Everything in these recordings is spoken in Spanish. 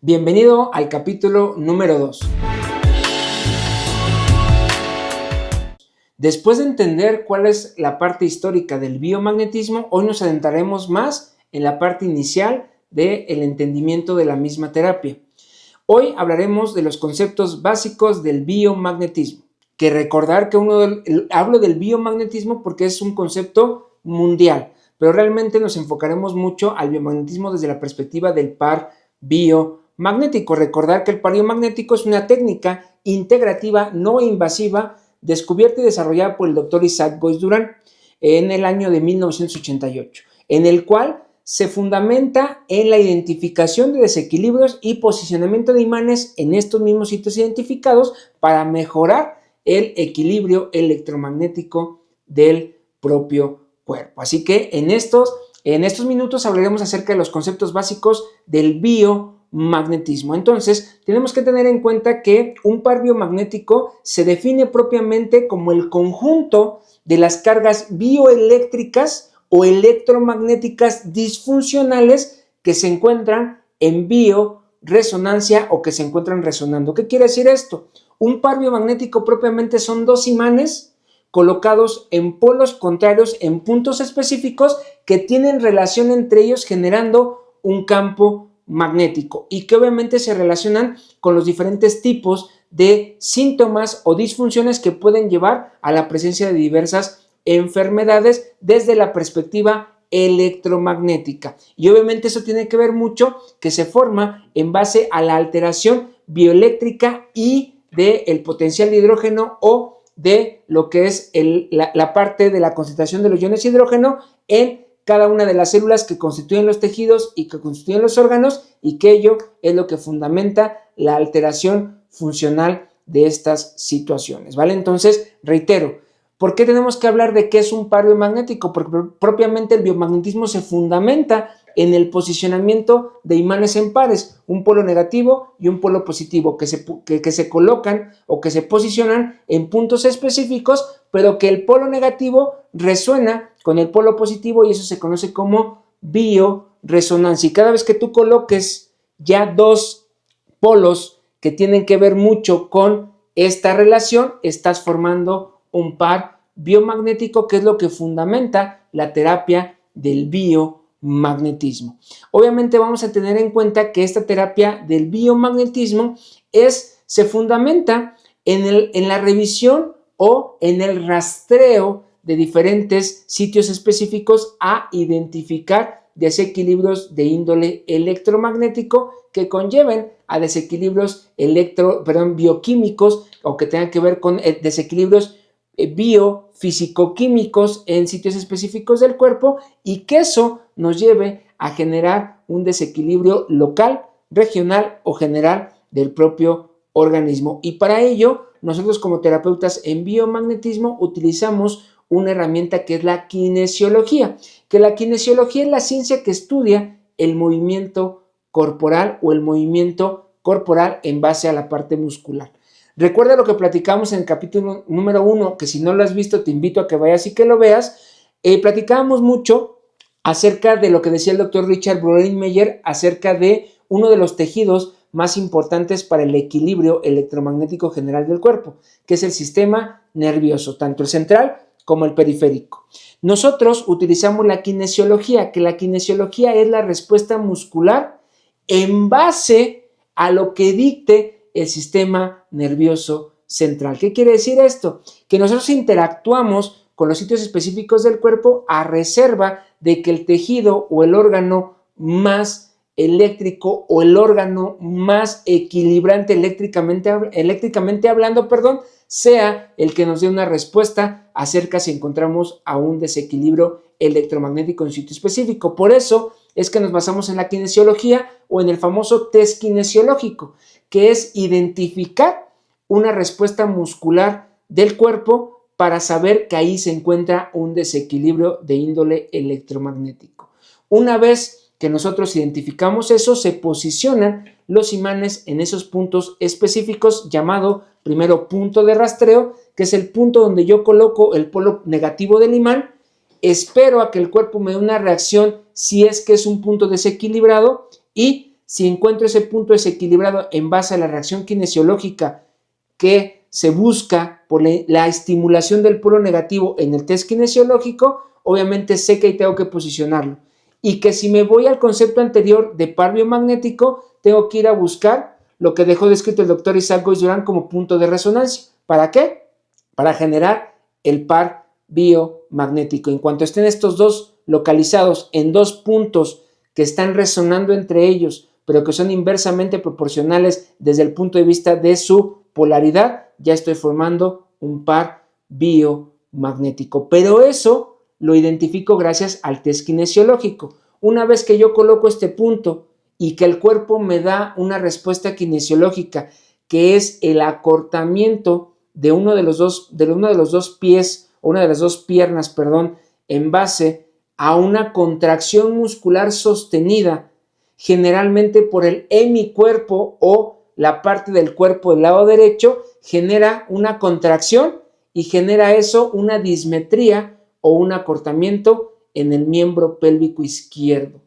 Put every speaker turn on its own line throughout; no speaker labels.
Bienvenido al capítulo número 2. Después de entender cuál es la parte histórica del biomagnetismo, hoy nos adentraremos más en la parte inicial del entendimiento de la misma terapia. Hoy hablaremos de los conceptos básicos del biomagnetismo, que recordar que hablo del biomagnetismo porque es un concepto mundial, pero realmente nos enfocaremos mucho al biomagnetismo desde la perspectiva del par biomagnético. Recordar que el par biomagnético es una técnica integrativa no invasiva descubierta y desarrollada por el Dr. Isaac Boyce Durán en el año de 1988, en el cual se fundamenta en la identificación de desequilibrios y posicionamiento de imanes en estos mismos sitios identificados para mejorar el equilibrio electromagnético del propio cuerpo. Así que en estos minutos hablaremos acerca de los conceptos básicos del biomagnetismo. Entonces, tenemos que tener en cuenta que un par biomagnético se define propiamente como el conjunto de las cargas bioeléctricas o electromagnéticas disfuncionales que se encuentran en bioresonancia o que se encuentran resonando. ¿Qué quiere decir esto? Un par biomagnético propiamente son dos imanes colocados en polos contrarios en puntos específicos que tienen relación entre ellos generando un campo magnético y que obviamente se relacionan con los diferentes tipos de síntomas o disfunciones que pueden llevar a la presencia de diversas enfermedades desde la perspectiva electromagnética. Y obviamente eso tiene que ver mucho que se forma en base a la alteración bioeléctrica y del potencial de hidrógeno o de lo que es la parte de la concentración de los iones de hidrógeno en cada una de las células que constituyen los tejidos y que constituyen los órganos, y que ello es lo que fundamenta la alteración funcional de estas situaciones, ¿vale? Entonces, reitero, ¿por qué tenemos que hablar de qué es un par biomagnético? Porque propiamente el biomagnetismo se fundamenta en el posicionamiento de imanes en pares, un polo negativo y un polo positivo, que se colocan o que se posicionan en puntos específicos, pero que el polo negativo resuena con el polo positivo y eso se conoce como bioresonancia. Y cada vez que tú coloques ya dos polos que tienen que ver mucho con esta relación, estás formando un par biomagnético, que es lo que fundamenta la terapia del biomagnetismo. Obviamente vamos a tener en cuenta que esta terapia del biomagnetismo se fundamenta en la revisión o en el rastreo de diferentes sitios específicos a identificar desequilibrios de índole electromagnético que conlleven a desequilibrios bioquímicos o que tengan que ver con desequilibrios biofísico-químicos en sitios específicos del cuerpo, y que eso nos lleve a generar un desequilibrio local, regional o general del propio organismo. Y para ello, nosotros como terapeutas en biomagnetismo utilizamos una herramienta que es la kinesiología, que la kinesiología es la ciencia que estudia el movimiento corporal o el movimiento corporal en base a la parte muscular. Recuerda lo que platicamos en el capítulo número 1, que si no lo has visto te invito a que vayas y que lo veas. Platicábamos mucho acerca de lo que decía el doctor Richard Broderick-Meyer acerca de uno de los tejidos más importantes para el equilibrio electromagnético general del cuerpo, que es el sistema nervioso, tanto el central como el periférico. Nosotros utilizamos la kinesiología, que la kinesiología es la respuesta muscular en base a lo que dicte el sistema nervioso central. ¿Qué quiere decir esto? Que nosotros interactuamos con los sitios específicos del cuerpo a reserva de que el tejido o el órgano más eléctrico o el órgano más equilibrante eléctricamente hablando, sea el que nos dé una respuesta acerca si encontramos a un desequilibrio electromagnético en un sitio específico. Por eso es que nos basamos en la kinesiología o en el famoso test kinesiológico, que es identificar una respuesta muscular del cuerpo para saber que ahí se encuentra un desequilibrio de índole electromagnético. Una vez que nosotros identificamos eso, se posicionan los imanes en esos puntos específicos, llamado primero punto de rastreo, que es el punto donde yo coloco el polo negativo del imán, espero a que el cuerpo me dé una reacción si es que es un punto desequilibrado y Si encuentro ese punto desequilibrado en base a la reacción kinesiológica que se busca por la estimulación del polo negativo en el test kinesiológico, obviamente sé que ahí tengo que posicionarlo. Y que si me voy al concepto anterior de par biomagnético, tengo que ir a buscar lo que dejó descrito el doctor Isaac Goiz Durán como punto de resonancia. ¿Para qué? Para generar el par biomagnético. En cuanto estén estos dos localizados en dos puntos que están resonando entre ellos, pero que son inversamente proporcionales desde el punto de vista de su polaridad, ya estoy formando un par biomagnético. Pero eso lo identifico gracias al test kinesiológico. Una vez que yo coloco este punto y que el cuerpo me da una respuesta kinesiológica, que es el acortamiento de uno de los dos pies, o una de las dos piernas, perdón, en base a una contracción muscular sostenida, generalmente por el hemicuerpo o la parte del cuerpo del lado derecho, genera una contracción y genera eso una dismetría o un acortamiento en el miembro pélvico izquierdo.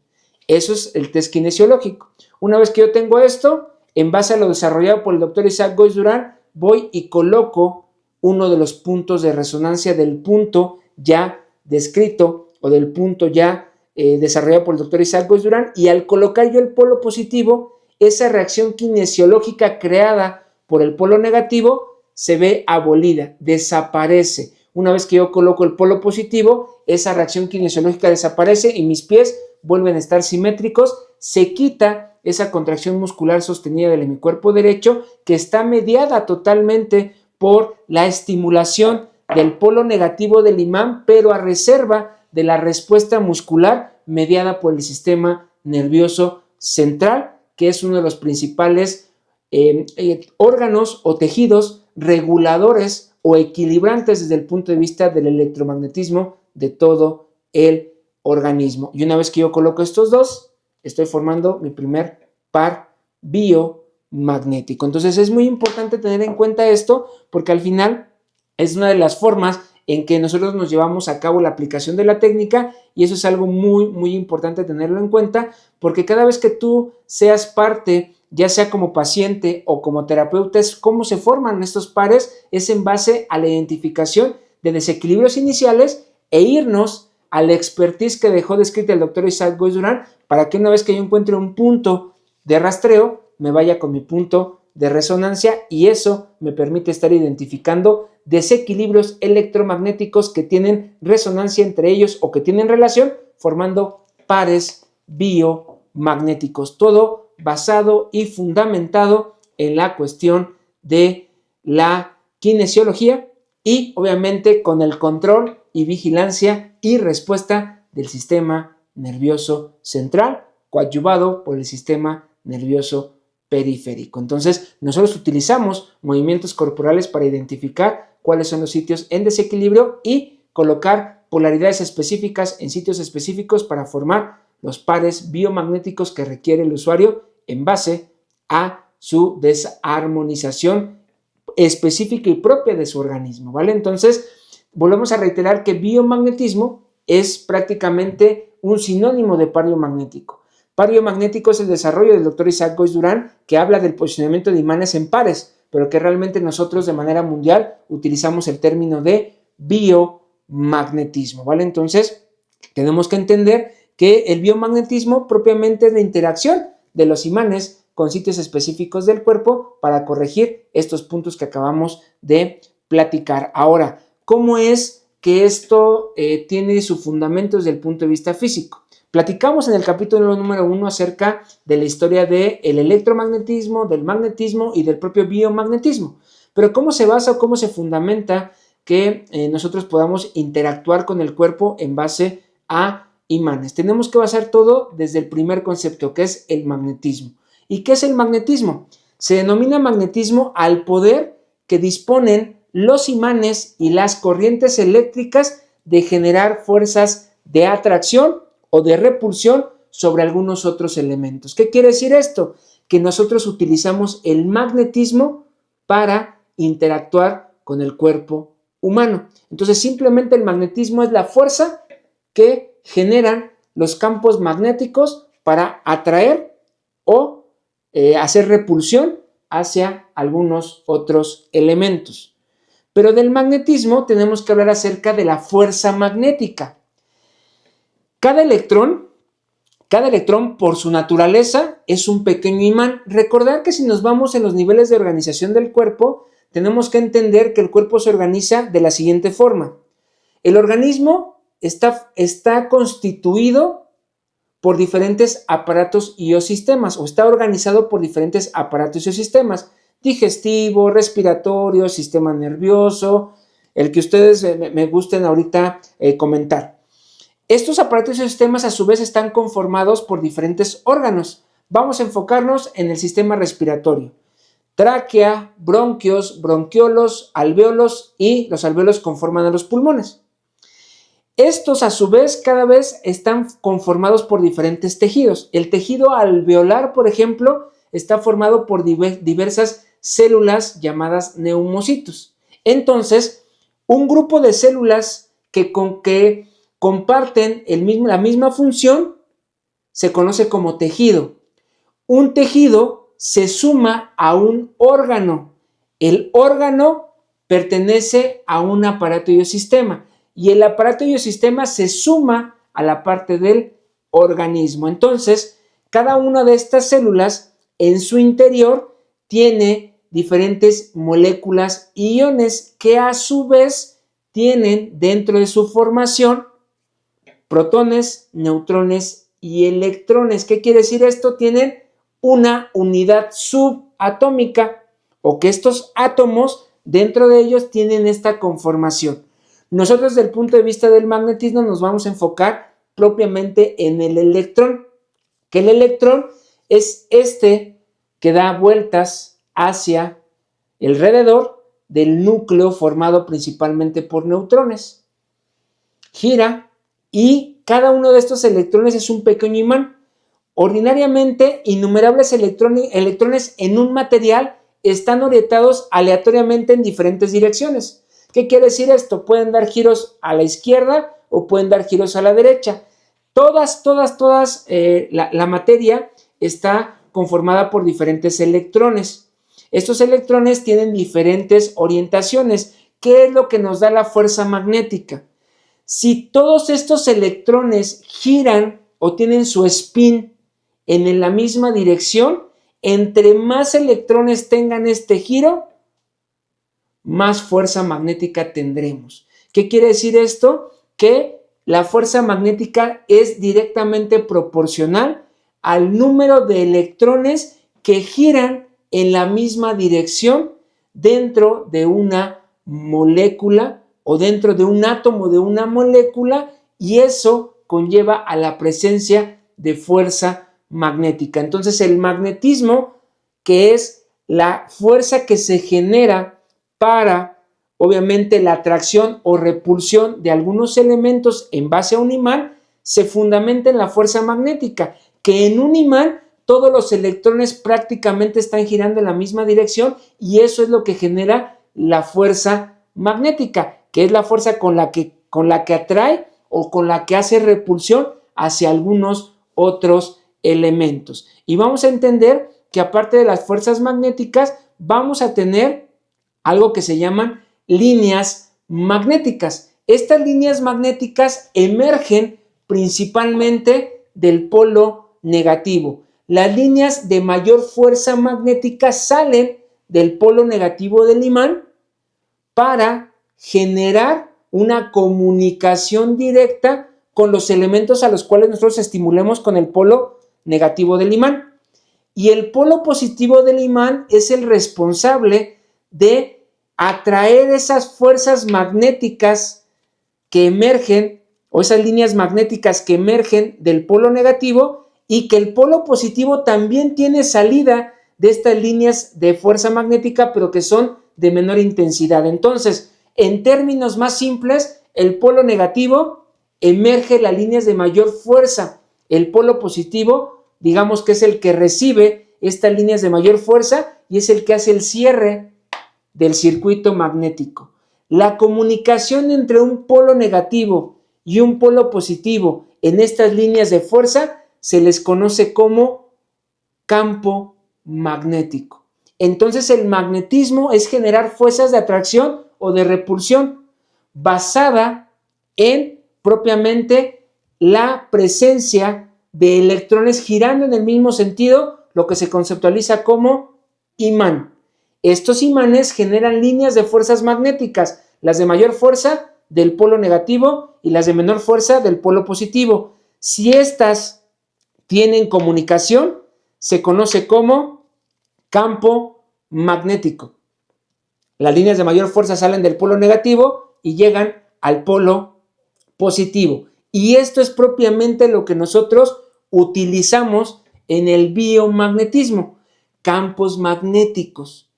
Eso es el test kinesiológico. Una vez que yo tengo esto, en base a lo desarrollado por el doctor Isaac Goiz Durán, voy y coloco uno de los puntos de resonancia del punto ya descrito o del punto ya desarrollado por el doctor Isaac Goiz Durán, y al colocar yo el polo positivo, esa reacción kinesiológica creada por el polo negativo se ve abolida, desaparece. Una vez que yo coloco el polo positivo, esa reacción kinesiológica desaparece y mis pies vuelven a estar simétricos, se quita esa contracción muscular sostenida del hemicuerpo derecho, que está mediada totalmente por la estimulación del polo negativo del imán, pero a reserva de la respuesta muscular mediada por el sistema nervioso central, que es uno de los principales órganos o tejidos reguladores o equilibrantes desde el punto de vista del electromagnetismo de todo el organismo. Y una vez que yo coloco estos dos, estoy formando mi primer par biomagnético. Entonces es muy importante tener en cuenta esto, porque al final es una de las formas en que nosotros nos llevamos a cabo la aplicación de la técnica, y eso es algo muy, muy importante tenerlo en cuenta, porque cada vez que tú seas parte, ya sea como paciente o como terapeuta, es cómo se forman estos pares, es en base a la identificación de desequilibrios iniciales e irnos a la expertise que dejó descrita el doctor Isaac Goiz Durán, para que una vez que yo encuentre un punto de rastreo, me vaya con mi punto de resonancia, y eso me permite estar identificando desequilibrios electromagnéticos que tienen resonancia entre ellos o que tienen relación, formando pares biomagnéticos. Todo basado y fundamentado en la cuestión de la kinesiología y obviamente con el control y vigilancia y respuesta del sistema nervioso central, coadyuvado por el sistema nervioso periférico. Entonces, nosotros utilizamos movimientos corporales para identificar cuáles son los sitios en desequilibrio y colocar polaridades específicas en sitios específicos para formar los pares biomagnéticos que requiere el usuario en base a su desarmonización específica y propia de su organismo, ¿vale? Entonces, volvemos a reiterar que biomagnetismo es prácticamente un sinónimo de par biomagnético. Par biomagnético es el desarrollo del doctor Isaac Goiz Durán, que habla del posicionamiento de imanes en pares, pero que realmente nosotros de manera mundial utilizamos el término de biomagnetismo, ¿vale? Entonces, tenemos que entender que el biomagnetismo propiamente es la interacción de los imanes con sitios específicos del cuerpo para corregir estos puntos que acabamos de platicar. Ahora, ¿cómo es que esto tiene su fundamento desde el punto de vista físico? Platicamos en el capítulo número 1 acerca de la historia del electromagnetismo, del magnetismo y del propio biomagnetismo. Pero ¿cómo se basa o cómo se fundamenta que nosotros podamos interactuar con el cuerpo en base a imanes? Tenemos que basar todo desde el primer concepto, que es el magnetismo. ¿Y qué es el magnetismo? Se denomina magnetismo al poder que disponen los imanes y las corrientes eléctricas de generar fuerzas de atracción o de repulsión sobre algunos otros elementos. ¿Qué quiere decir esto? Que nosotros utilizamos el magnetismo para interactuar con el cuerpo humano. Entonces, simplemente el magnetismo es la fuerza que generan los campos magnéticos para atraer o hacer repulsión hacia algunos otros elementos. Pero del magnetismo tenemos que hablar acerca de la fuerza magnética. Cada electrón por su naturaleza es un pequeño imán. Recordar que si nos vamos en los niveles de organización del cuerpo, tenemos que entender que el cuerpo se organiza de la siguiente forma. El organismo está constituido por diferentes aparatos y o sistemas, o está organizado por diferentes aparatos y o sistemas, digestivo, respiratorio, sistema nervioso, el que ustedes me gusten ahorita comentar. Estos aparatos y sistemas a su vez están conformados por diferentes órganos. Vamos a enfocarnos en el sistema respiratorio. Tráquea, bronquios, bronquiolos, alvéolos, y los alvéolos conforman a los pulmones. Estos a su vez cada vez están conformados por diferentes tejidos. El tejido alveolar, por ejemplo, está formado por diversas células llamadas neumocitos. Entonces, un grupo de células que comparten la misma función se conoce como tejido. Un tejido se suma a un órgano. El órgano pertenece a un aparato y sistema, y el aparato y sistema se suma a la parte del organismo. Entonces, cada una de estas células en su interior tiene diferentes moléculas y iones que a su vez tienen dentro de su formación protones, neutrones y electrones. ¿Qué quiere decir esto? Tienen una unidad subatómica, o que estos átomos dentro de ellos tienen esta conformación. Nosotros desde el punto de vista del magnetismo nos vamos a enfocar propiamente en el electrón, que el electrón es este que da vueltas hacia alrededor del núcleo formado principalmente por neutrones. Gira y cada uno de estos electrones es un pequeño imán. Ordinariamente, innumerables electrones en un material están orientados aleatoriamente en diferentes direcciones. ¿Qué quiere decir esto? Pueden dar giros a la izquierda o pueden dar giros a la derecha. La materia está conformada por diferentes electrones. Estos electrones tienen diferentes orientaciones. ¿Qué es lo que nos da la fuerza magnética? Si todos estos electrones giran o tienen su spin en la misma dirección, entre más electrones tengan este giro, más fuerza magnética tendremos. ¿Qué quiere decir esto? Que la fuerza magnética es directamente proporcional al número de electrones que giran en la misma dirección dentro de una molécula o dentro de un átomo de una molécula, y eso conlleva a la presencia de fuerza magnética. Entonces, el magnetismo, que es la fuerza que se genera para, obviamente, la atracción o repulsión de algunos elementos en base a un imán, se fundamenta en la fuerza magnética, que en un imán todos los electrones prácticamente están girando en la misma dirección, y eso es lo que genera la fuerza magnética, que es la fuerza con la que atrae o con la que hace repulsión hacia algunos otros elementos. Y vamos a entender que aparte de las fuerzas magnéticas, vamos a tener algo que se llaman líneas magnéticas. Estas líneas magnéticas emergen principalmente del polo negativo. Las líneas de mayor fuerza magnética salen del polo negativo del imán para generar una comunicación directa con los elementos a los cuales nosotros estimulemos con el polo negativo del imán. Y el polo positivo del imán es el responsable de atraer esas fuerzas magnéticas que emergen, o esas líneas magnéticas que emergen del polo negativo, y que el polo positivo también tiene salida de estas líneas de fuerza magnética, pero que son de menor intensidad. Entonces, en términos más simples, el polo negativo emerge las líneas de mayor fuerza. El polo positivo, digamos que es el que recibe estas líneas de mayor fuerza y es el que hace el cierre del circuito magnético. La comunicación entre un polo negativo y un polo positivo en estas líneas de fuerza se les conoce como campo magnético. Entonces el magnetismo es generar fuerzas de atracción o de repulsión basada en propiamente la presencia de electrones girando en el mismo sentido, lo que se conceptualiza como imán. Estos imanes generan líneas de fuerzas magnéticas, las de mayor fuerza del polo negativo y las de menor fuerza del polo positivo. Si estas tienen comunicación, se conoce como campo magnético. Las líneas de mayor fuerza salen del polo negativo y llegan al polo positivo. Y esto es propiamente lo que nosotros utilizamos en el biomagnetismo, campos magnéticos.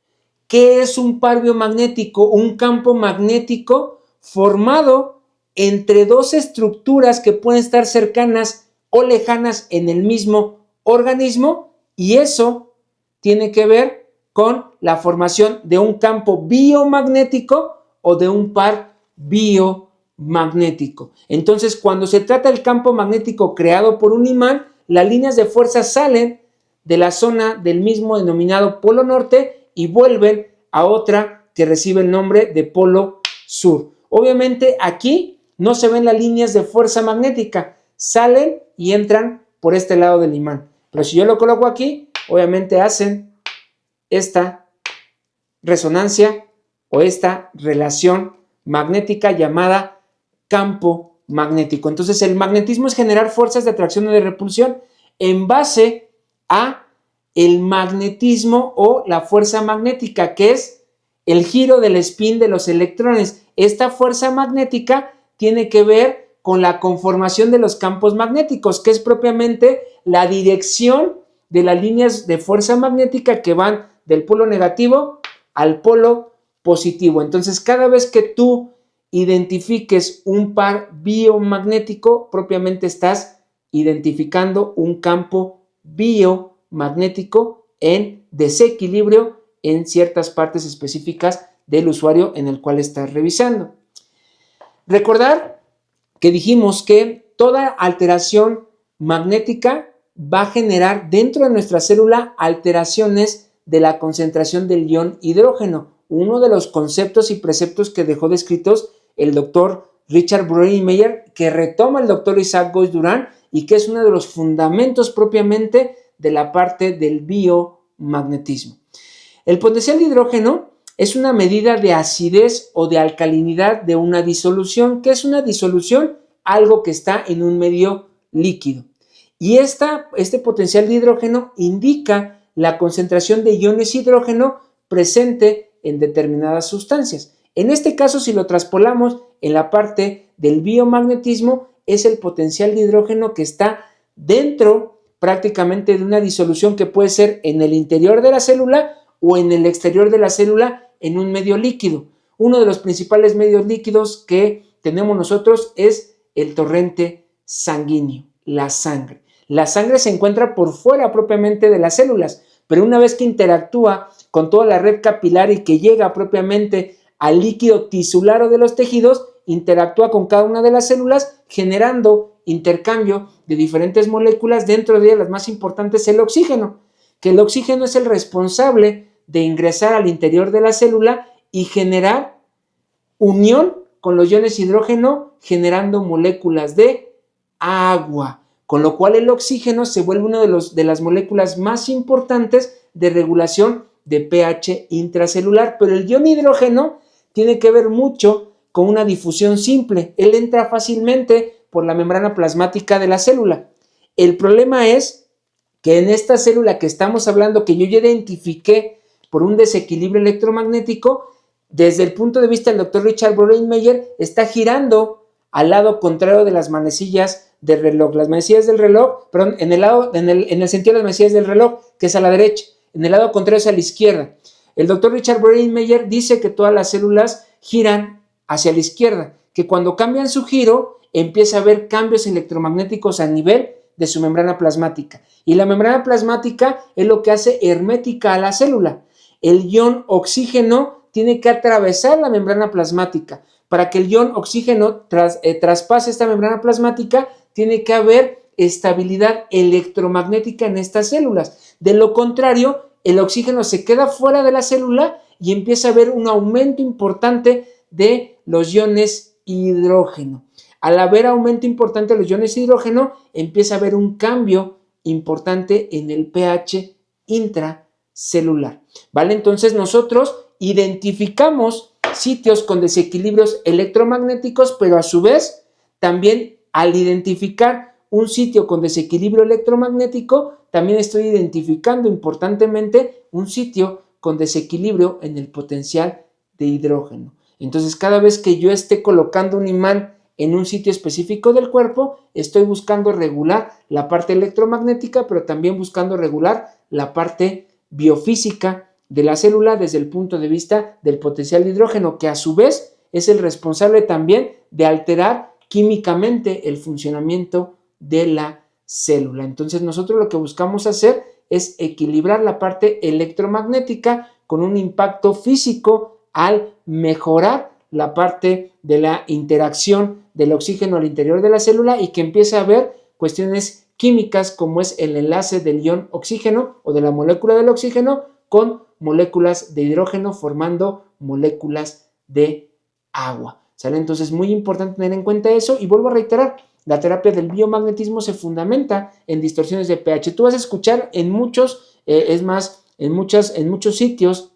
¿Qué es un par biomagnético? Un campo magnético formado entre dos estructuras que pueden estar cercanas o lejanas en el mismo organismo, y eso tiene que ver con la formación de un campo biomagnético o de un par biomagnético. Entonces, cuando se trata del campo magnético creado por un imán, las líneas de fuerza salen de la zona del mismo denominado polo norte y vuelven a otra que recibe el nombre de polo sur. Obviamente aquí no se ven las líneas de fuerza magnética, salen y entran por este lado del imán. Pero si yo lo coloco aquí, obviamente hacen esta resonancia o esta relación magnética llamada campo magnético. Entonces el magnetismo es generar fuerzas de atracción o de repulsión en base a el magnetismo o la fuerza magnética, que es el giro del spin de los electrones. Esta fuerza magnética tiene que ver con la conformación de los campos magnéticos, que es propiamente la dirección de las líneas de fuerza magnética que van del polo negativo al polo positivo. Entonces, cada vez que tú identifiques un par biomagnético, propiamente estás identificando un campo biomagnético en desequilibrio en ciertas partes específicas del usuario en el cual estás revisando. Recordar que dijimos que toda alteración magnética va a generar dentro de nuestra célula alteraciones de la concentración del ion hidrógeno, uno de los conceptos y preceptos que dejó descritos el doctor Richard Broderick-Meyer, que retoma el doctor Isaac Goiz-Durán y que es uno de los fundamentos propiamente de la parte del biomagnetismo. El potencial de hidrógeno es una medida de acidez o de alcalinidad de una disolución. ¿Qué es una disolución? Algo que está en un medio líquido. Y este potencial de hidrógeno indica la concentración de iones hidrógeno presente en determinadas sustancias. En este caso, si lo traspolamos en la parte del biomagnetismo, es el potencial de hidrógeno que está dentro prácticamente de una disolución que puede ser en el interior de la célula o en el exterior de la célula en un medio líquido. Uno de los principales medios líquidos que tenemos nosotros es el torrente sanguíneo, la sangre. La sangre se encuentra por fuera propiamente de las células, pero una vez que interactúa con toda la red capilar y que llega propiamente al líquido tisular de los tejidos, interactúa con cada una de las células, generando intercambio de diferentes moléculas, dentro de ellas las más importantes el oxígeno, que el oxígeno es el responsable de ingresar al interior de la célula y generar unión con los iones hidrógeno, generando moléculas de agua, con lo cual el oxígeno se vuelve una de las moléculas más importantes de regulación de pH intracelular, pero el ion hidrógeno tiene que ver mucho con una difusión simple. Él entra fácilmente por la membrana plasmática de la célula. El problema es que en esta célula que estamos hablando, que yo ya identifiqué por un desequilibrio electromagnético, desde el punto de vista del doctor Richard Broderick-Meyer, está girando al lado contrario de las manecillas del reloj. Las manecillas del reloj, perdón, en el sentido de las manecillas del reloj, que es a la derecha, en el lado contrario es a la izquierda. El doctor Richard Broderick-Meyer dice que todas las células giran hacia la izquierda, que cuando cambian su giro empieza a haber cambios electromagnéticos a nivel de su membrana plasmática. Y la membrana plasmática es lo que hace hermética a la célula. El ion oxígeno tiene que atravesar la membrana plasmática. Para que el ion oxígeno traspase esta membrana plasmática, tiene que haber estabilidad electromagnética en estas células. De lo contrario, el oxígeno se queda fuera de la célula y empieza a haber un aumento importante de los iones hidrógeno. Al haber aumento importante de los iones hidrógeno, empieza a haber un cambio importante en el pH intracelular, ¿vale? Entonces nosotros identificamos sitios con desequilibrios electromagnéticos, pero a su vez también al identificar un sitio con desequilibrio electromagnético, también estoy identificando importantemente un sitio con desequilibrio en el potencial de hidrógeno. Entonces, cada vez que yo esté colocando un imán en un sitio específico del cuerpo, estoy buscando regular la parte electromagnética, pero también buscando regular la parte biofísica de la célula desde el punto de vista del potencial de hidrógeno, que a su vez es el responsable también de alterar químicamente el funcionamiento de la célula. Entonces nosotros lo que buscamos hacer es equilibrar la parte electromagnética con un impacto físico al mejorar la parte de la interacción del oxígeno al interior de la célula y que empiece a haber cuestiones químicas como es el enlace del ion oxígeno o de la molécula del oxígeno con moléculas de hidrógeno formando moléculas de agua. ¿Sale? Entonces, muy importante tener en cuenta eso y vuelvo a reiterar, la terapia del biomagnetismo se fundamenta en distorsiones de pH. Tú vas a escuchar en muchos, en muchos sitios,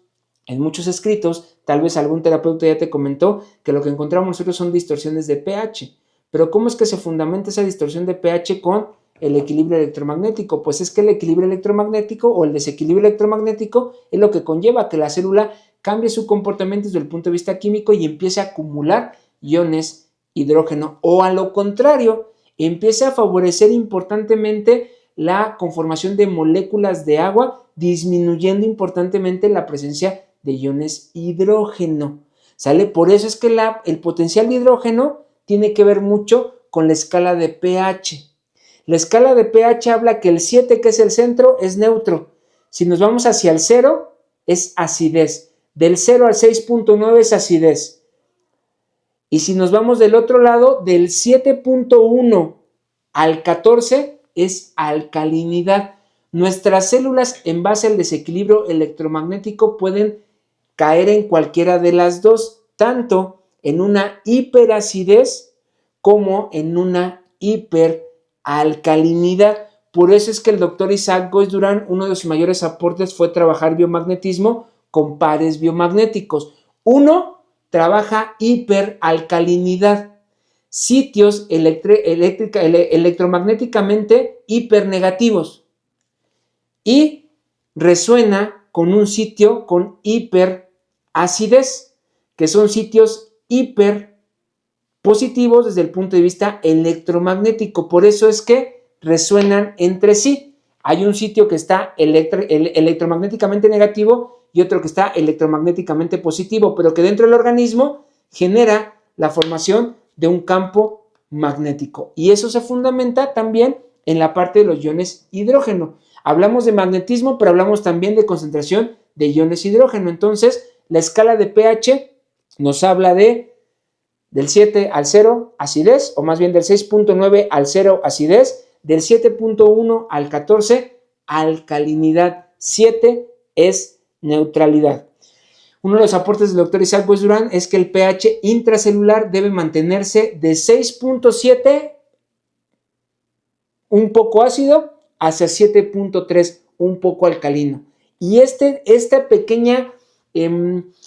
en muchos escritos, tal vez algún terapeuta ya te comentó que lo que encontramos nosotros son distorsiones de pH. Pero ¿cómo es que se fundamenta esa distorsión de pH con el equilibrio electromagnético? Pues es que el equilibrio electromagnético o el desequilibrio electromagnético es lo que conlleva que la célula cambie su comportamiento desde el punto de vista químico y empiece a acumular iones hidrógeno, o a lo contrario, empiece a favorecer importantemente la conformación de moléculas de agua, disminuyendo importantemente la presencia de iones hidrógeno. ¿Sale? Por eso es que el potencial de hidrógeno tiene que ver mucho con la escala de pH. La escala de pH habla que el 7, que es el centro, es neutro. Si nos vamos hacia el 0, es acidez. Del 0 al 6.9 es acidez. Y si nos vamos del otro lado, del 7.1 al 14 es alcalinidad. Nuestras células en base al desequilibrio electromagnético pueden caer en cualquiera de las dos, tanto en una hiperacidez como en una hiperalcalinidad. Por eso es que el doctor Isaac Goiz Durán, uno de sus mayores aportes fue trabajar biomagnetismo con pares biomagnéticos. Uno trabaja hiperalcalinidad, sitios electromagnéticamente hipernegativos, y resuena con un sitio con hiperacidez, que son sitios hiperpositivos desde el punto de vista electromagnético. Por eso es que resuenan entre sí. Hay un sitio que está electromagnéticamente negativo y otro que está electromagnéticamente positivo, pero que dentro del organismo genera la formación de un campo magnético. Y eso se fundamenta también en la parte de los iones hidrógeno. Hablamos de magnetismo, pero hablamos también de concentración de iones hidrógeno. Entonces, la escala de pH nos habla del 7 al 0, acidez, o más bien del 6.9 al 0, acidez, del 7.1 al 14, alcalinidad. 7 es neutralidad. Uno de los aportes del doctor Isaac Goiz Durán es que el pH intracelular debe mantenerse de 6.7, un poco ácido, hacia 7.3, un poco alcalino. Y esta pequeña,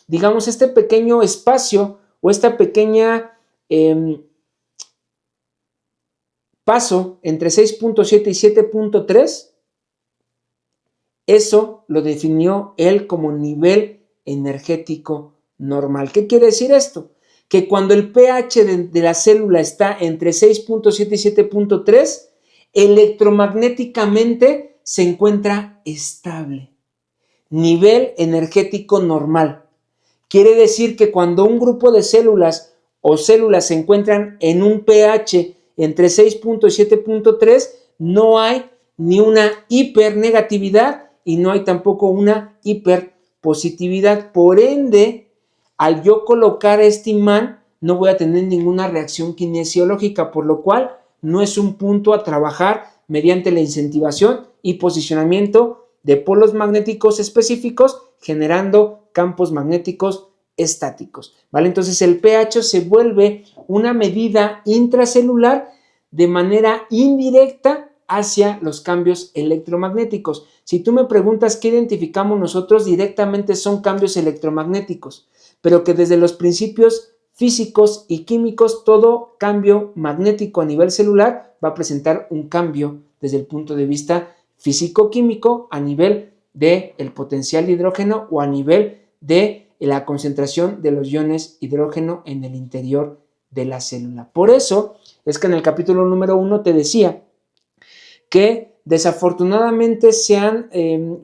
digamos, este pequeño espacio o esta pequeña paso entre 6.7 y 7.3, eso lo definió él como nivel energético normal. ¿Qué quiere decir esto? Que cuando el pH de la célula está entre 6.7 y 7.3, electromagnéticamente se encuentra estable. Nivel energético normal. Quiere decir que cuando un grupo de células o células se encuentran en un pH entre 6.0 y 7.3, no hay ni una hipernegatividad y no hay tampoco una hiperpositividad. Por ende, al yo colocar este imán, no voy a tener ninguna reacción kinesiológica, por lo cual no es un punto a trabajar mediante la incentivación y posicionamiento de polos magnéticos específicos, generando campos magnéticos estáticos, ¿vale? Entonces el pH se vuelve una medida intracelular de manera indirecta hacia los cambios electromagnéticos. Si tú me preguntas qué identificamos nosotros, directamente son cambios electromagnéticos, pero que desde los principios físicos y químicos, todo cambio magnético a nivel celular va a presentar un cambio desde el punto de vista físico-químico a nivel del potencial de hidrógeno o a nivel de la concentración de los iones hidrógeno en el interior de la célula. Por eso es que en el capítulo número 1 te decía que desafortunadamente se han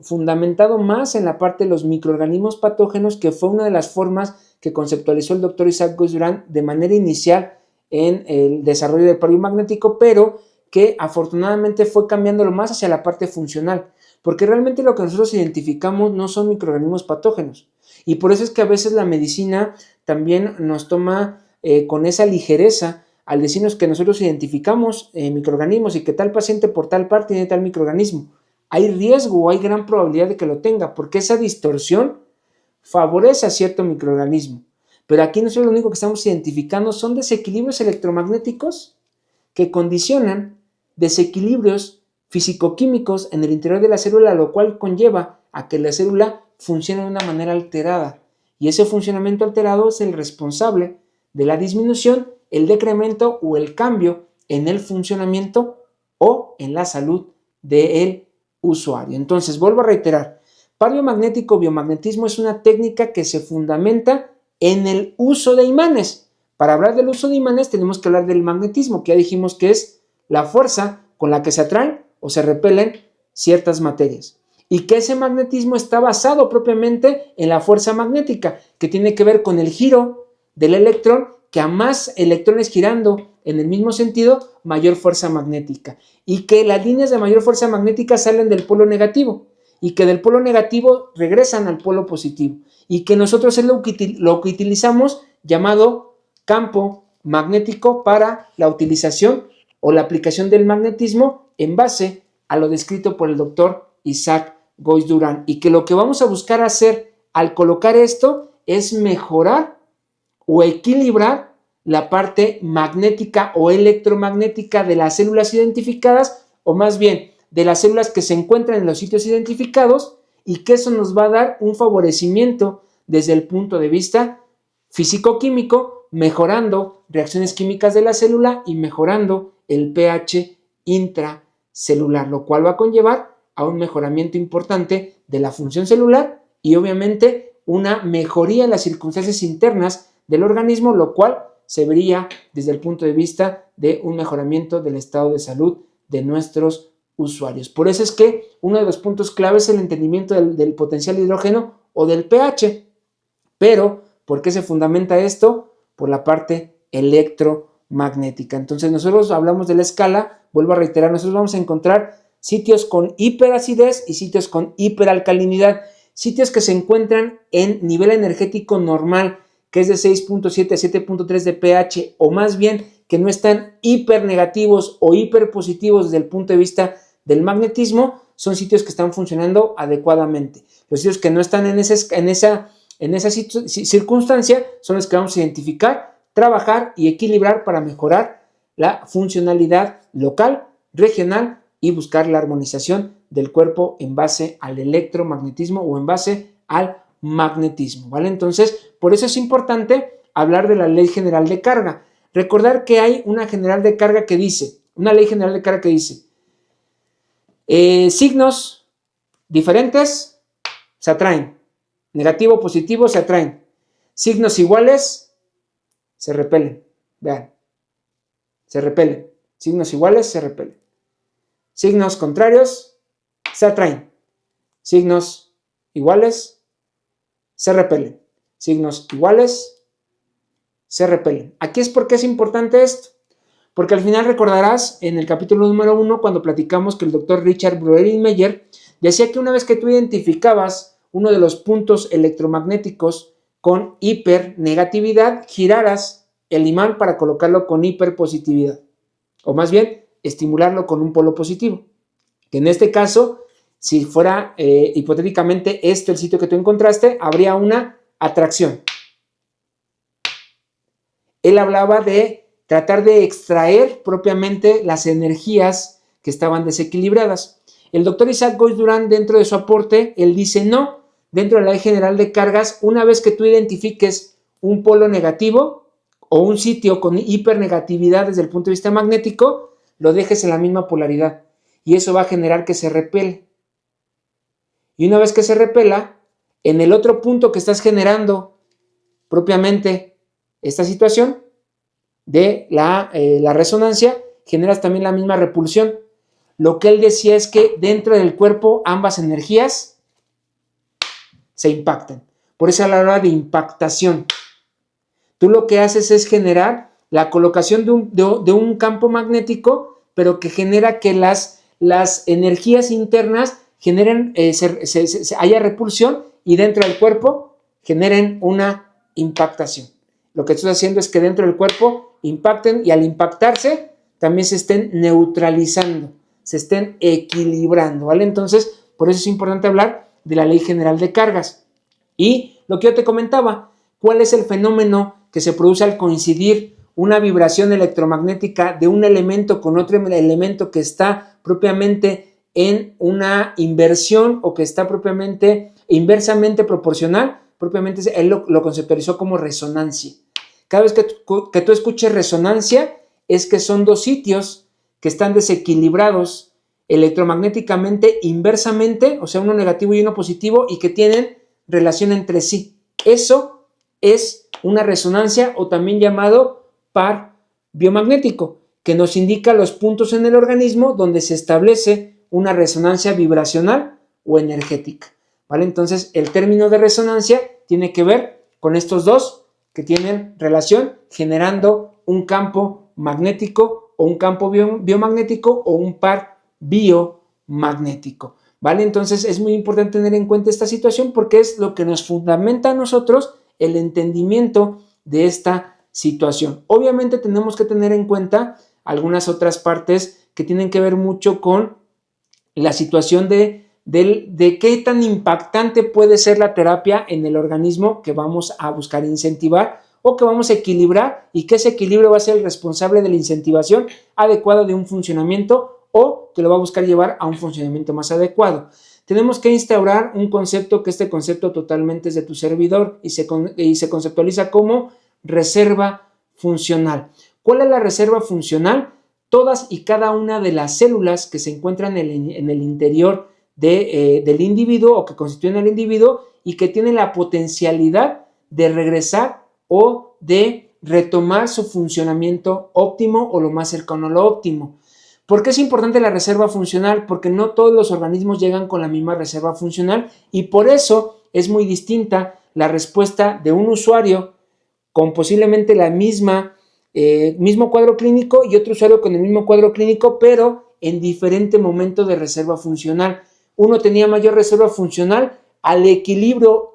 fundamentado más en la parte de los microorganismos patógenos, que fue una de las formas que conceptualizó el doctor Isaac Geuss-Durand de manera inicial en el desarrollo del polio magnético, pero que afortunadamente fue cambiándolo más hacia la parte funcional, porque realmente lo que nosotros identificamos no son microorganismos patógenos, y por eso es que a veces la medicina también nos toma con esa ligereza al decirnos que nosotros identificamos microorganismos y que tal paciente por tal parte tiene tal microorganismo. Hay riesgo o hay gran probabilidad de que lo tenga, porque esa distorsión favorece a cierto microorganismo. Pero aquí nosotros lo único que estamos identificando son desequilibrios electromagnéticos que condicionan desequilibrios físico-químicos en el interior de la célula, lo cual conlleva a que la célula funcione de una manera alterada. Y ese funcionamiento alterado es el responsable de la disminución, el decremento o el cambio en el funcionamiento o en la salud del usuario. Entonces, vuelvo a reiterar, paleomagnético biomagnetismo es una técnica que se fundamenta en el uso de imanes. Para hablar del uso de imanes tenemos que hablar del magnetismo, que ya dijimos que es la fuerza con la que se atraen o se repelen ciertas materias. Y que ese magnetismo está basado propiamente en la fuerza magnética, que tiene que ver con el giro del electrón, que a más electrones girando en el mismo sentido, mayor fuerza magnética. Y que las líneas de mayor fuerza magnética salen del polo negativo y que del polo negativo regresan al polo positivo. Y que nosotros es lo que utilizamos llamado campo magnético para la utilización o la aplicación del magnetismo en base a lo descrito por el doctor Isaac Geuss-Durand. Y que lo que vamos a buscar hacer al colocar esto es mejorar o equilibrar la parte magnética o electromagnética de las células identificadas, o más bien de las células que se encuentran en los sitios identificados, y que eso nos va a dar un favorecimiento desde el punto de vista físico-químico, mejorando reacciones químicas de la célula y mejorando el pH intracelular, lo cual va a conllevar a un mejoramiento importante de la función celular y obviamente una mejoría en las circunstancias internas del organismo, lo cual se vería desde el punto de vista de un mejoramiento del estado de salud de nuestros usuarios. Por eso es que uno de los puntos claves es el entendimiento del potencial de hidrógeno o del pH. Pero, ¿por qué se fundamenta esto? Por la parte electromagnética. Entonces, nosotros hablamos de la escala, vuelvo a reiterar, nosotros vamos a encontrar sitios con hiperacidez y sitios con hiperalcalinidad, sitios que se encuentran en nivel energético normal, que es de 6.7 a 7.3 de pH, o más bien que no están hipernegativos o hiperpositivos desde el punto de vista del magnetismo, son sitios que están funcionando adecuadamente. Los sitios que no están en esa circunstancia son los que vamos a identificar, trabajar y equilibrar para mejorar la funcionalidad local, regional y buscar la armonización del cuerpo en base al electromagnetismo o en base al magnetismo, ¿vale? Entonces, por eso es importante hablar de la ley general de carga. Recordar que hay una general de carga que dice, una ley general de carga que dice, signos diferentes se atraen, negativo, positivo se atraen, signos iguales se repelen, vean, se repelen, signos iguales se repelen, signos contrarios se atraen, signos iguales se repelen, signos iguales se repelen. Aquí es porque es importante esto, porque al final recordarás en el capítulo número 1 cuando platicamos que el doctor Richard Broderick-Meyer decía que una vez que tú identificabas uno de los puntos electromagnéticos con hipernegatividad, giraras el imán para colocarlo con hiperpositividad. o más bien estimularlo con un polo positivo. Que en este caso, si fuera hipotéticamente el sitio que tú encontraste, habría una atracción. Él hablaba de tratar de extraer propiamente las energías que estaban desequilibradas. El doctor Isaac Goiz Durán, dentro de su aporte, él dice no, dentro de la ley general de cargas, una vez que tú identifiques un polo negativo o un sitio con hipernegatividad desde el punto de vista magnético, lo dejes en la misma polaridad y eso va a generar que se repele. Y una vez que se repela, en el otro punto que estás generando propiamente esta situación de la resonancia, generas también la misma repulsión. Lo que él decía es que dentro del cuerpo ambas energías se impactan. Por eso habla de impactación. Tú lo que haces es generar la colocación de un campo magnético, pero que genera que las energías internas generen, haya repulsión y dentro del cuerpo generen una impactación. Lo que estás haciendo es que dentro del cuerpo impacten y al impactarse también se estén neutralizando, se estén equilibrando, ¿vale? Entonces, por eso es importante hablar de la ley general de cargas. Y lo que yo te comentaba, ¿cuál es el fenómeno que se produce al coincidir una vibración electromagnética de un elemento con otro elemento que está propiamente en una inversión o que está propiamente inversamente proporcional? Propiamente él lo conceptualizó como resonancia. Cada vez que tú escuches resonancia es que son dos sitios que están desequilibrados electromagnéticamente inversamente, o sea, uno negativo y uno positivo, y que tienen relación entre sí. Eso es una resonancia o también llamado par biomagnético, que nos indica los puntos en el organismo donde se establece una resonancia vibracional o energética, ¿vale? Entonces, el término de resonancia tiene que ver con estos dos que tienen relación generando un campo magnético o un campo biomagnético o un par biomagnético, ¿vale? Entonces es muy importante tener en cuenta esta situación porque es lo que nos fundamenta a nosotros el entendimiento de esta situación. Obviamente tenemos que tener en cuenta algunas otras partes que tienen que ver mucho con la situación de qué tan impactante puede ser la terapia en el organismo que vamos a buscar incentivar o que vamos a equilibrar y que ese equilibrio va a ser el responsable de la incentivación adecuada de un funcionamiento o que lo va a buscar llevar a un funcionamiento más adecuado. Tenemos que instaurar un concepto que este concepto totalmente es de tu servidor y se conceptualiza como reserva funcional. ¿Cuál es la reserva funcional? Todas y cada una de las células que se encuentran en el interior del individuo o que constituyen al individuo y que tienen la potencialidad de regresar o de retomar su funcionamiento óptimo o lo más cercano a lo óptimo. ¿Por qué es importante la reserva funcional? Porque no todos los organismos llegan con la misma reserva funcional y por eso es muy distinta la respuesta de un usuario con posiblemente la mismo cuadro clínico y otro usuario con el mismo cuadro clínico, pero en diferente momento de reserva funcional. Uno tenía mayor reserva funcional al equilibrio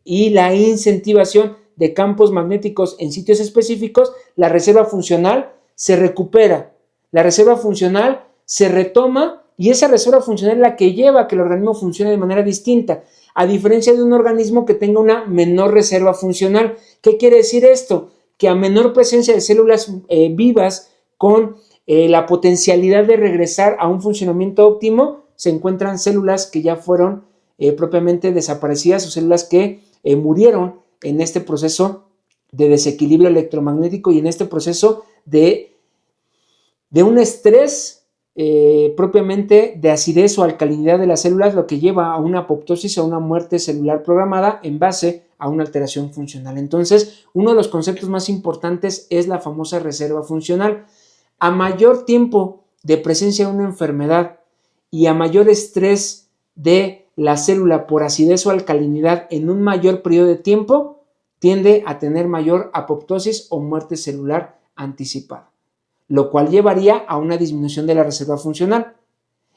y la incentivación de campos magnéticos en sitios específicos, la reserva funcional se recupera, la reserva funcional se retoma y esa reserva funcional es la que lleva a que el organismo funcione de manera distinta, a diferencia de un organismo que tenga una menor reserva funcional. ¿Qué quiere decir esto? Que a menor presencia de células vivas con la potencialidad de regresar a un funcionamiento óptimo, se encuentran células que ya fueron propiamente desaparecidas o células que murieron en este proceso de desequilibrio electromagnético y en este proceso de un estrés propiamente de acidez o alcalinidad de las células, lo que lleva a una apoptosis o una muerte celular programada en base a una alteración funcional. Entonces, uno de los conceptos más importantes es la famosa reserva funcional. A mayor tiempo de presencia de una enfermedad y a mayor estrés de la célula por acidez o alcalinidad en un mayor periodo de tiempo, tiende a tener mayor apoptosis o muerte celular anticipada, lo cual llevaría a una disminución de la reserva funcional.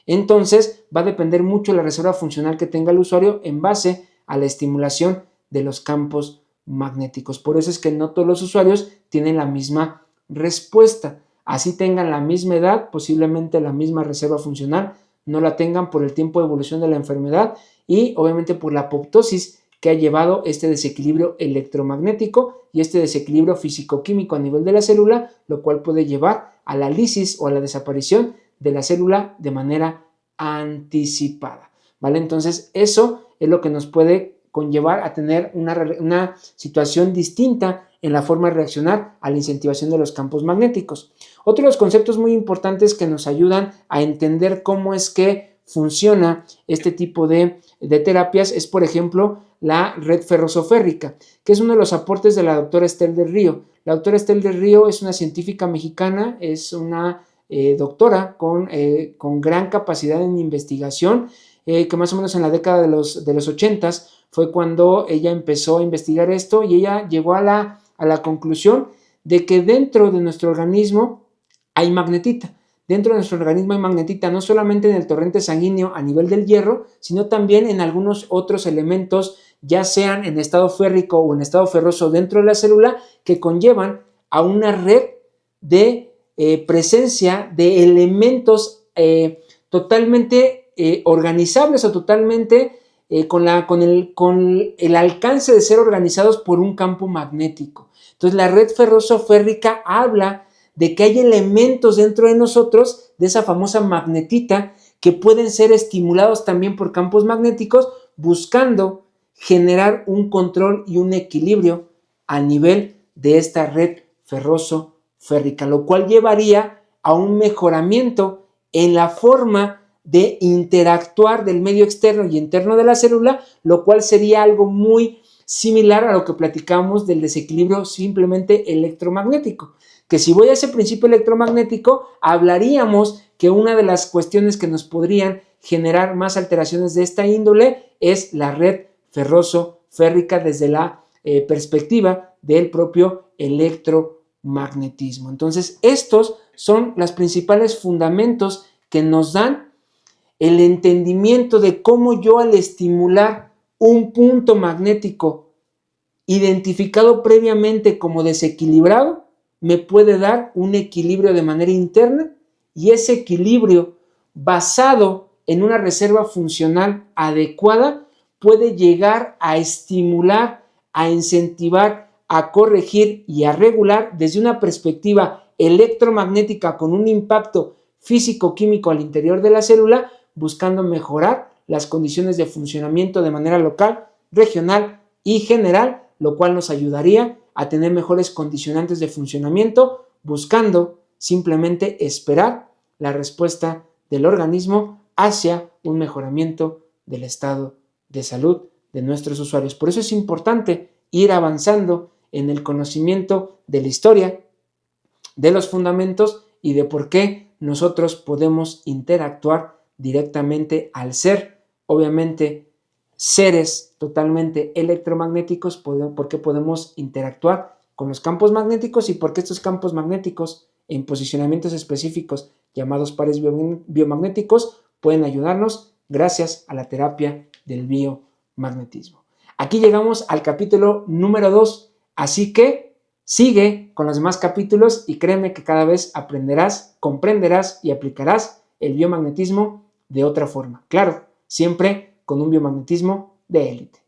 Entonces, va a depender mucho de la reserva funcional que tenga el usuario en base a la estimulación de los campos magnéticos. Por eso es que no todos los usuarios tienen la misma respuesta. así tengan la misma edad, posiblemente la misma reserva funcional, no la tengan por el tiempo de evolución de la enfermedad y obviamente por la apoptosis que ha llevado este desequilibrio electromagnético y este desequilibrio físico-químico a nivel de la célula, lo cual puede llevar a la lisis o a la desaparición de la célula de manera anticipada, ¿vale? Entonces, eso es lo que nos puede conllevar a tener una situación distinta en la forma de reaccionar a la incentivación de los campos magnéticos. Otro de los conceptos muy importantes que nos ayudan a entender cómo es que funciona este tipo de terapias es, por ejemplo, la red ferrosoférrica, que es uno de los aportes de la doctora Estel del Río. La doctora Estel del Río es una científica mexicana, es una doctora con gran capacidad en investigación, que más o menos en la década de los 80s fue cuando ella empezó a investigar esto y ella llegó a la conclusión de que dentro de nuestro organismo hay magnetita. Dentro de nuestro organismo hay magnetita, no solamente en el torrente sanguíneo a nivel del hierro, sino también en algunos otros elementos, ya sean en estado férrico o en estado ferroso dentro de la célula, que conllevan a una red de presencia de elementos totalmente organizables o totalmente con el alcance de ser organizados por un campo magnético. Entonces la red ferroso-férrica habla de que hay elementos dentro de nosotros, de esa famosa magnetita, que pueden ser estimulados también por campos magnéticos, buscando generar un control y un equilibrio a nivel de esta red ferroso-férrica, lo cual llevaría a un mejoramiento en la forma de interactuar del medio externo y interno de la célula, lo cual sería algo muy similar a lo que platicamos del desequilibrio simplemente electromagnético, que si voy a ese principio electromagnético, hablaríamos que una de las cuestiones que nos podrían generar más alteraciones de esta índole es la red ferroso-férrica desde la perspectiva del propio electromagnetismo. Entonces, estos son los principales fundamentos que nos dan el entendimiento de cómo yo, al estimular un punto magnético identificado previamente como desequilibrado, me puede dar un equilibrio de manera interna, y ese equilibrio basado en una reserva funcional adecuada puede llegar a estimular, a incentivar, a corregir y a regular desde una perspectiva electromagnética con un impacto físico-químico al interior de la célula, buscando mejorar las condiciones de funcionamiento de manera local, regional y general, lo cual nos ayudaría a tener mejores condicionantes de funcionamiento, buscando simplemente esperar la respuesta del organismo hacia un mejoramiento del estado de salud de nuestros usuarios. Por eso es importante ir avanzando en el conocimiento de la historia, de los fundamentos y de por qué nosotros podemos interactuar directamente al ser, obviamente, seres totalmente electromagnéticos, porque podemos interactuar con los campos magnéticos y porque estos campos magnéticos en posicionamientos específicos llamados pares biomagnéticos pueden ayudarnos gracias a la terapia del biomagnetismo. Aquí llegamos al capítulo número 2, así que sigue con los demás capítulos y créeme que cada vez aprenderás, comprenderás y aplicarás el biomagnetismo de otra forma. Claro, siempre con un biomagnetismo de élite.